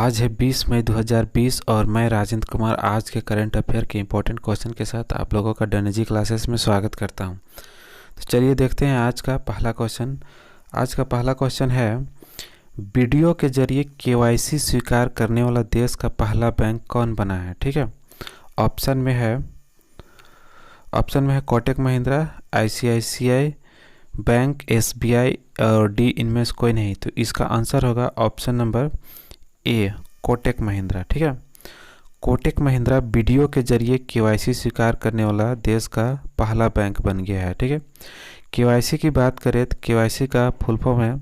आज है 20 मई 2020 और मैं राजेंद्र कुमार आज के करंट अफेयर के इम्पोर्टेंट क्वेश्चन के साथ आप लोगों का डनजी क्लासेस में स्वागत करता हूं। तो चलिए देखते हैं आज का पहला क्वेश्चन। आज का पहला क्वेश्चन है, वीडियो के जरिए केवाईसी स्वीकार करने वाला देश का पहला बैंक कौन बना है। ठीक है, ऑप्शन में है Kotak Mahindra, ICICI bank, SBI और डी इनमें से कोई नहीं। तो इसका आंसर होगा option number A, Kotak Mahindra. ठीक है, कोटक महिंद्रा वीडियो के जरिए केवाईसी स्वीकार करने वाला देश का पहला बैंक बन गया है। ठीक है, केवाईसी की बात करें तो केवाईसी का फुल फॉर्म है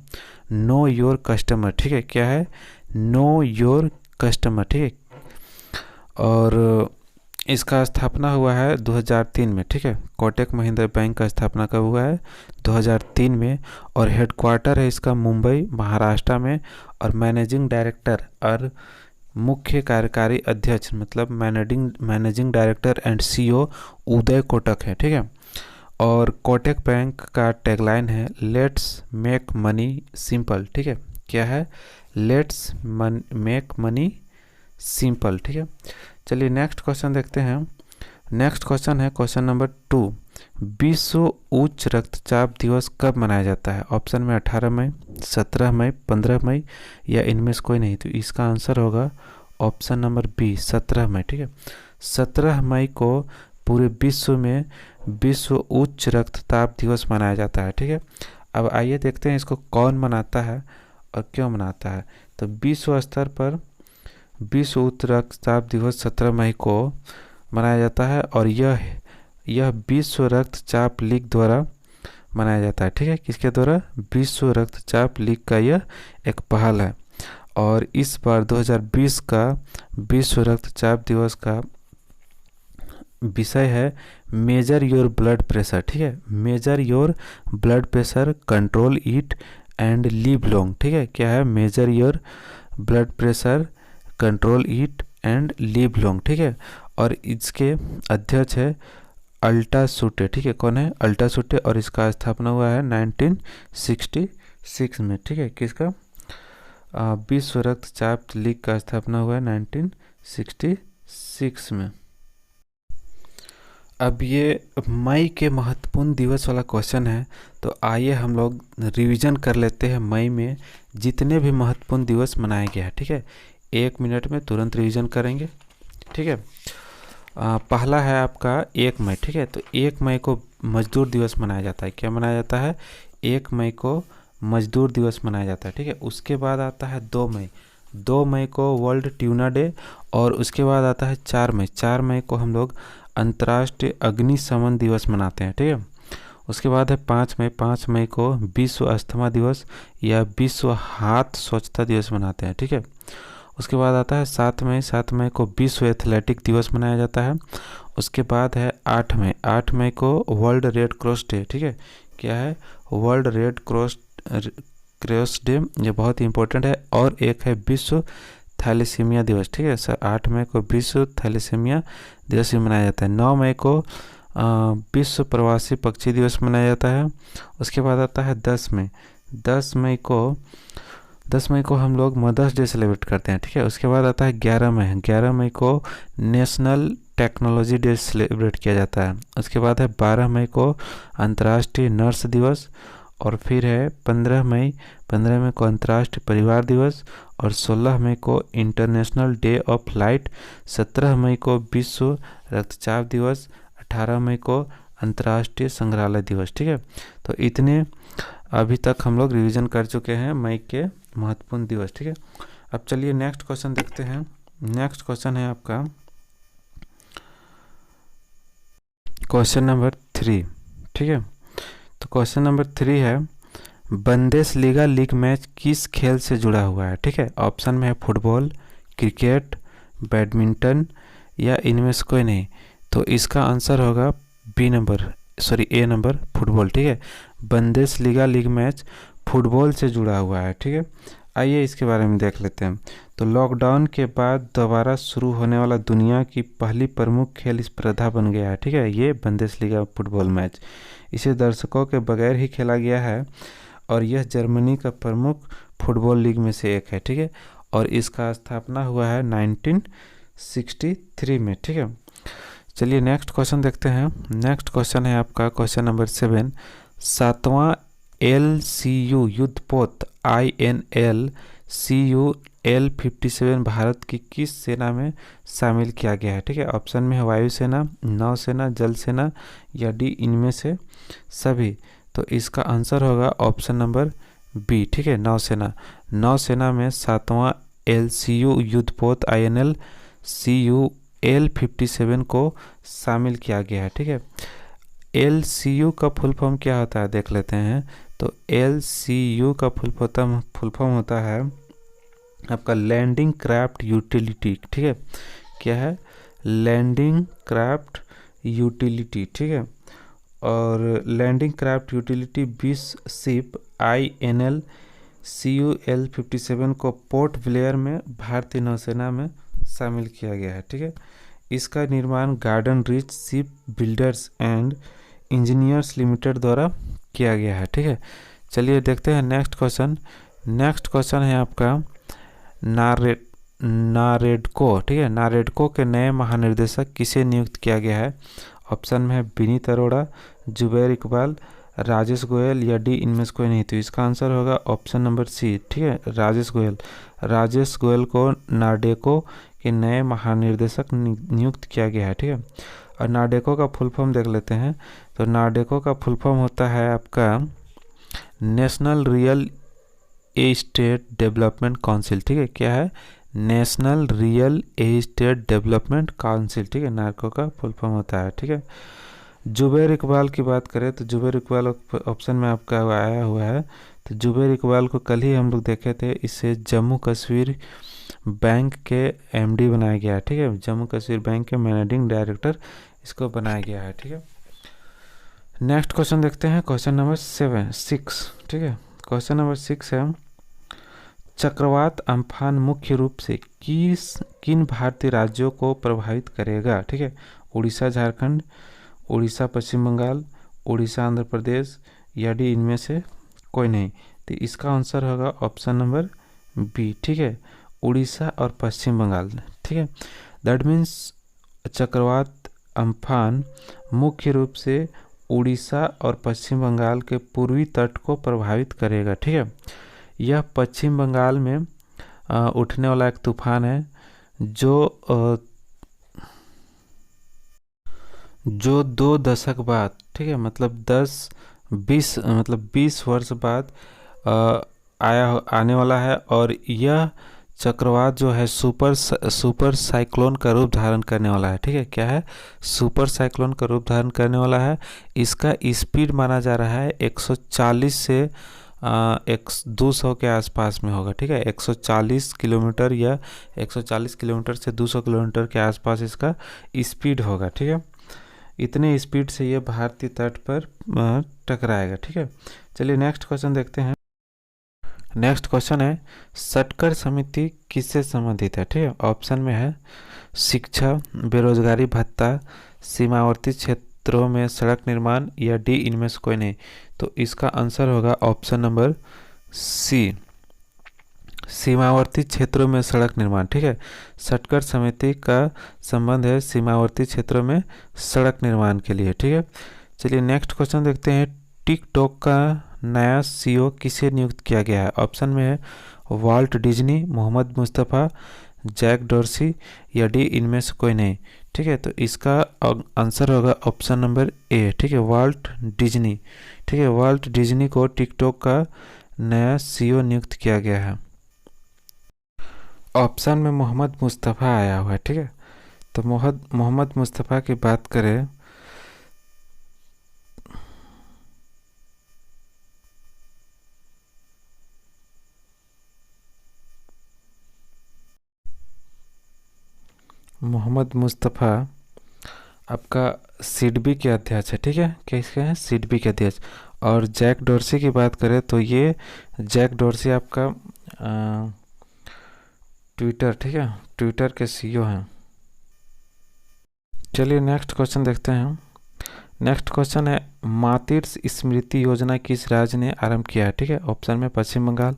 नो योर कस्टमर। ठीक है, क्या है? Know your customer. ठीक है, और इसका स्थापना हुआ है 2003 में। ठीक है, कोटक महिंद्रा बैंक का स्थापना कब हुआ है? 2003 में, और हेडक्वार्टर है इसका मुंबई महाराष्ट्र में, और मैनेजिंग डायरेक्टर और मुख्य कार्यकारी अध्यक्ष मतलब managing director and CEO Uday Kotak है। ठीक है, और कोटक बैंक का टैगलाइन है लेट्स मेक मनी सिंपल। ठीक है, क्या है? Let's make money simple. ठीक है, चलिए नेक्स्ट क्वेश्चन देखते हैं। नेक्स्ट क्वेश्चन है क्वेश्चन नंबर 2, विश्व उच्च रक्तचाप दिवस कब मनाया जाता है? ऑप्शन में 18 मई, 17 मई, 15 मई या इनमें से कोई नहीं। तो इसका आंसर होगा ऑप्शन नंबर बी, 17 मई। ठीक है, 17 मई को पूरे विश्व में विश्व उच्च रक्तचाप दिवस मनाया जाता है। ठीक है, अब आइए देखते हैं इसको कौन मनाता है और क्यों मनाता है। तो विश्व स्तर पर विश्व उच्च रक्तचाप दिवस 17 मई को मनाया जाता है, और यह विश्व रक्तचाप लीग द्वारा मनाया जाता है। ठीक है, किसके द्वारा? विश्व रक्तचाप लीग का यह एक पहल है, और इस बार 2020 का विश्व रक्तचाप दिवस का विषय है मेजर योर ब्लड प्रेशर। ठीक है, major your blood pressure, control it and live long. ठीक है, क्या है? Major your blood pressure, control it and live long. ठीक है, और इसके अध्यक्ष है अल्टा सूटे। ठीक है, कौन है? अल्टा सूटे, और इसका स्थापना हुआ है 1966 में। ठीक है, किसका? विश्व रक्तचाप लीग का स्थापना हुआ है 1966 में। अब ये मई के महत्वपूर्ण दिवस वाला क्वेश्चन है, तो आइए हम लोग रिवीजन कर लेते हैं मई में जितने भी महत्वपूर्ण दिवस मनाए गए हैं। ठीक है, 1 मिनट में तुरंत रिवीजन करेंगे। ठीक है, पहला है आपका 1 मई। ठीक है, तो 1 मई को मजदूर दिवस मनाया जाता है। क्या मनाया जाता है? 1 मई को मजदूर दिवस मनाया जाता है। ठीक है, उसके बाद आता है 2 मई। 2 मई को वर्ल्ड ट्यूना डे, और उसके बाद आता है 4 मई। 4 मई को हम लोग अंतर्राष्ट्रीय अग्निशमन दिवस मनाते हैं। ठीक है, उसके बाद है 5 मई। 5 मई को विश्व अस्थमा दिवस या विश्व हाथ स्वच्छता दिवस मनाते हैं। ठीक है, उसके बाद आता है 7 मई। 7 मई को विश्व एथलेटिक दिवस मनाया जाता है। उसके बाद है 8 मई। 8 मई को वर्ल्ड रेड क्रॉस डे। ठीक है, क्या है? वर्ल्ड रेड क्रॉस डे, ये बहुत ही इंपॉर्टेंट है। और एक है विश्व थैलेसीमिया दिवस। ठीक है सर, 8 मई को विश्व थैलेसीमिया दिवस भी मनाया जाता है। 9 मई को विश्व प्रवासी पक्षी दिवस मनाया जाता है। उसके बाद आता है 10 मई। 10 मई को हम लोग मदर्स डे सेलिब्रेट करते हैं। ठीक है, उसके बाद आता है 11 मई। 11 मई को नेशनल टेक्नोलॉजी डे सेलिब्रेट किया जाता है। उसके बाद है 12 मई को अंतर्राष्ट्रीय नर्स दिवस, और फिर है 15 मई। 15 मई को अंतर्राष्ट्रीय परिवार दिवस, और 16 मई को इंटरनेशनल डे ऑफ लाइट। 17 मई को विश्व रक्तचाप दिवस। 18 मई को अंतर्राष्ट्रीय संग्रहालय दिवस। ठीक है, तो इतने अभी तक हम लोग रिवीजन कर चुके हैं मई के महत्वपूर्ण दिवस। ठीक है, अब चलिए नेक्स्ट क्वेश्चन देखते हैं। नेक्स्ट क्वेश्चन है आपका क्वेश्चन नंबर 3। ठीक है, तो क्वेश्चन नंबर 3 है, बुंदेसलीगा लीग मैच किस खेल से जुड़ा हुआ है? ठीक है, ऑप्शन में है फुटबॉल, क्रिकेट, बैडमिंटन या इनमें से कोई नहीं। तो इसका आंसर होगा ए नंबर, फुटबॉल। ठीक है, बुंदेसलीगा लीग मैच फुटबॉल से जुड़ा हुआ है। ठीक है, आइए इसके बारे में देख लेते हैं। तो लॉकडाउन के बाद दोबारा शुरू होने वाला दुनिया की पहली प्रमुख खेल स्पर्धा बन गया है। ठीक है, ये बुंदेसलीगा फुटबॉल मैच, इसे दर्शकों के बगैर ही खेला गया है, और यह जर्मनी का प्रमुख फुटबॉल लीग में से एक है। ठीक है, और इसका स्थापना हुआ है 1963 में। ठीक है, चलिए नेक्स्ट क्वेश्चन देखते हैं। नेक्स्ट क्वेश्चन है आपका क्वेश्चन नंबर 7। 7वां LCU युद्धपोत INL CU L-57 भारत की किस सेना में शामिल किया गया है? ठीक है, ऑप्शन में है वायुसेना, नौसेना, जल सेना या डी इनमें से सभी। तो इसका आंसर होगा ऑप्शन नंबर बी। ठीक है, नौसेना। नौसेना में 7वां LCU युद्धपोत INL CU L-57 को शामिल किया गया है। ठीक है, LCU का फुल फॉर्म क्या होता है देख लेते हैं। तो LCU का फुल फॉर्म होता है आपका लैंडिंग क्राफ्ट यूटिलिटी। ठीक है, क्या है? Landing craft utility. ठीक है, और landing craft utility 20 ship INL CU L-57 को पोर्ट ब्लेयर में भारतीय नौसेना में शामिल किया गया है। ठीक है, इसका निर्माण garden rich ship builders and engineers limited द्वारा किया गया है। ठीक है, चलिए देखते हैं नेक्स्ट क्वेश्चन। नेक्स्ट क्वेश्चन है आपका नारेडको। ठीक है, नारेडको के नए महानिर्देशक किसे नियुक्त किया गया है? ऑप्शन में है विनीत अरोड़ा, जुबैर इकबाल, राजेश गोयल या डी इनमें से कोई नहीं। तो इसका आंसर होगा ऑप्शन नंबर सी। ठीक है, राजेश गोयल। राजेश गोयल को नार्डेको के नए महानिर्देशक नियुक्त किया गया है। ठीक है, और नार्डेको का फुल फॉर्म देख लेते हैं। तो नार्डेको का फुल फॉर्म होता है आपका national real estate development council. ठीक है, क्या है? National real estate development council. ठीक है, नार्को का फुल फॉर्म होता है। ठीक है, जुबैर इकबाल की बात करें तो जुबैर इकबाल ऑप्शन में आपका आया हुआ है। तो जुबैर इकबाल को कल ही हम लोग देखे थे, इसे जम्मू कश्मीर बैंक के MD बनाया गया है। ठीक है, जम्मू कश्मीर बैंक के मैनेजिंग डायरेक्टर इसको बनाया गया है। ठीक है, नेक्स्ट क्वेश्चन देखते हैं, क्वेश्चन नंबर 6। ठीक है, क्वेश्चन नंबर 6 है चक्रवात अम्फान मुख्य रूप से किन भारतीय राज्यों को प्रभावित करेगा? ठीक है, उड़ीसा, झारखंड, उड़ीसा, पश्चिम बंगाल, उड़ीसा, आंध्र प्रदेश या डी इनमें से कोई नहीं। तो इसका आंसर होगा ऑप्शन नंबर बी। ठीक है, उड़ीसा और पश्चिम बंगाल। ठीक है, दैट मीन्स चक्रवात अम्फान मुख्य रूप से उड़ीसा और पश्चिम बंगाल के पूर्वी तट को प्रभावित करेगा। ठीक है, यह पश्चिम बंगाल में उठने वाला एक तूफान है जो 2 दशक बाद, ठीक है, मतलब 20 वर्ष बाद आने वाला है। और यह चक्रवात जो है सुपर साइक्लोन का रूप धारण करने वाला है। ठीक है, क्या है? सुपर साइक्लोन का रूप धारण करने वाला है। इसका स्पीड माना जा रहा है 140 से 200 के आसपास में होगा। ठीक है, 140 किलोमीटर या 140 किलोमीटर से 200 किलोमीटर के आसपास इसका स्पीड होगा। ठीक है, इतने स्पीड से ये भारतीय तट पर टकराएगा। ठीक है, चलिए नेक्स्ट क्वेश्चन देखते हैं। नेक्स्ट क्वेश्चन है सटकर समिति किससे संबंधित है? ठीक है, ऑप्शन में है शिक्षा, बेरोजगारी भत्ता, सीमावर्ती क्षेत्रों में सड़क निर्माण या डी इनमें से कोई नहीं। तो इसका आंसर होगा ऑप्शन नंबर सी, सीमावर्ती क्षेत्रों में सड़क निर्माण। ठीक है, सटकर समिति का संबंध है सीमावर्ती क्षेत्रों में सड़क निर्माण के लिए। ठीक है, चलिए नेक्स्ट क्वेश्चन देखते हैं। टिकटॉक का नया CEO किसे नियुक्त किया गया है? ऑप्शन में है Walt Disney, Mohammed Mustafa, Jack Dorsey या डी इनमें से कोई नहीं। ठीक है, तो इसका आंसर होगा ऑप्शन नंबर ए। ठीक है, वाल्ट डिज्नी। ठीक है, वाल्ट डिज्नी को टिकटॉक का नया CEO नियुक्त किया गया है। ऑप्शन में मोहम्मद मुस्तफ़ा आया हुआ है। ठीक है, तो मोहम्मद मुस्तफ़ा की बात करें मोहम्मद मुस्तफ़ा आपका सिडबी के अध्यक्ष है। ठीक है, किसके हैं? सिडबी के अध्यक्ष। और जैक डॉर्सी की बात करें तो ये जैक डॉर्सी आपका ट्विटर, ठीक है, ट्विटर के CEO हैं। चलिए नेक्स्ट क्वेश्चन देखते हैं। नेक्स्ट क्वेश्चन है मातृ स्मृति योजना किस राज्य ने आरंभ किया है? ठीक है, ऑप्शन में पश्चिम बंगाल,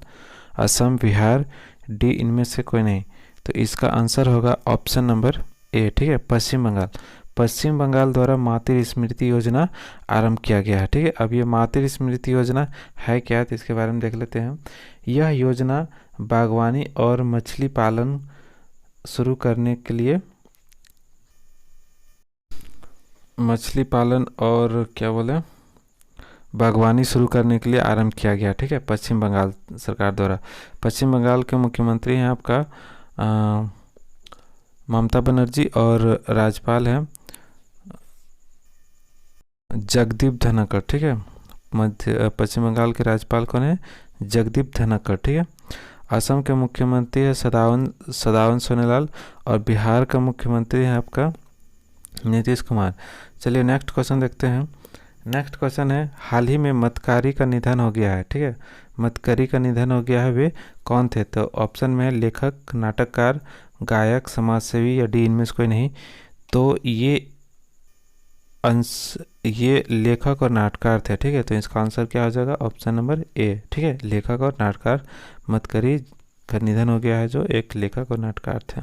असम, बिहार, डी इनमें से कोई नहीं। तो इसका आंसर होगा ऑप्शन नंबर ए, ठीक है, पश्चिम बंगाल। पश्चिम बंगाल द्वारा मातृ स्मृति योजना आरंभ किया गया है, ठीक है। अब ये मातृ स्मृति योजना है क्या, तो इसके बारे में देख लेते हैं। यह योजना बागवानी और मछली पालन शुरू करने के लिए, मछली पालन और क्या बोले, बागवानी शुरू करने के लिए आरंभ किया गया, ठीक है, पश्चिम बंगाल सरकार द्वारा। पश्चिम बंगाल के मुख्यमंत्री हैं आपका ममता बनर्जी और राज्यपाल हैं जगदीप धनखड़, ठीक है। पश्चिम बंगाल के राज्यपाल कौन है, जगदीप धनखड़, ठीक है। असम के मुख्यमंत्री है सदानंद सोनोवाल और बिहार का मुख्यमंत्री है आपका नीतीश कुमार। चलिए नेक्स्ट क्वेश्चन देखते हैं। नेक्स्ट क्वेश्चन है, हाल ही में मतकारी का निधन हो गया है, ठीक है। मतकारी का निधन हो गया है, वे कौन थे? तो ऑप्शन में है लेखक, नाटककार, गायक, समाजसेवी या डी इनमें से कोई नहीं। तो ये लेखक और नाटककार थे, ठीक है। तो इसका आंसर क्या हो जाएगा, ऑप्शन नंबर ए, ठीक है, लेखक और नाटककार। मतकरी का निधन हो गया है, जो एक लेखक और नाटककार थे।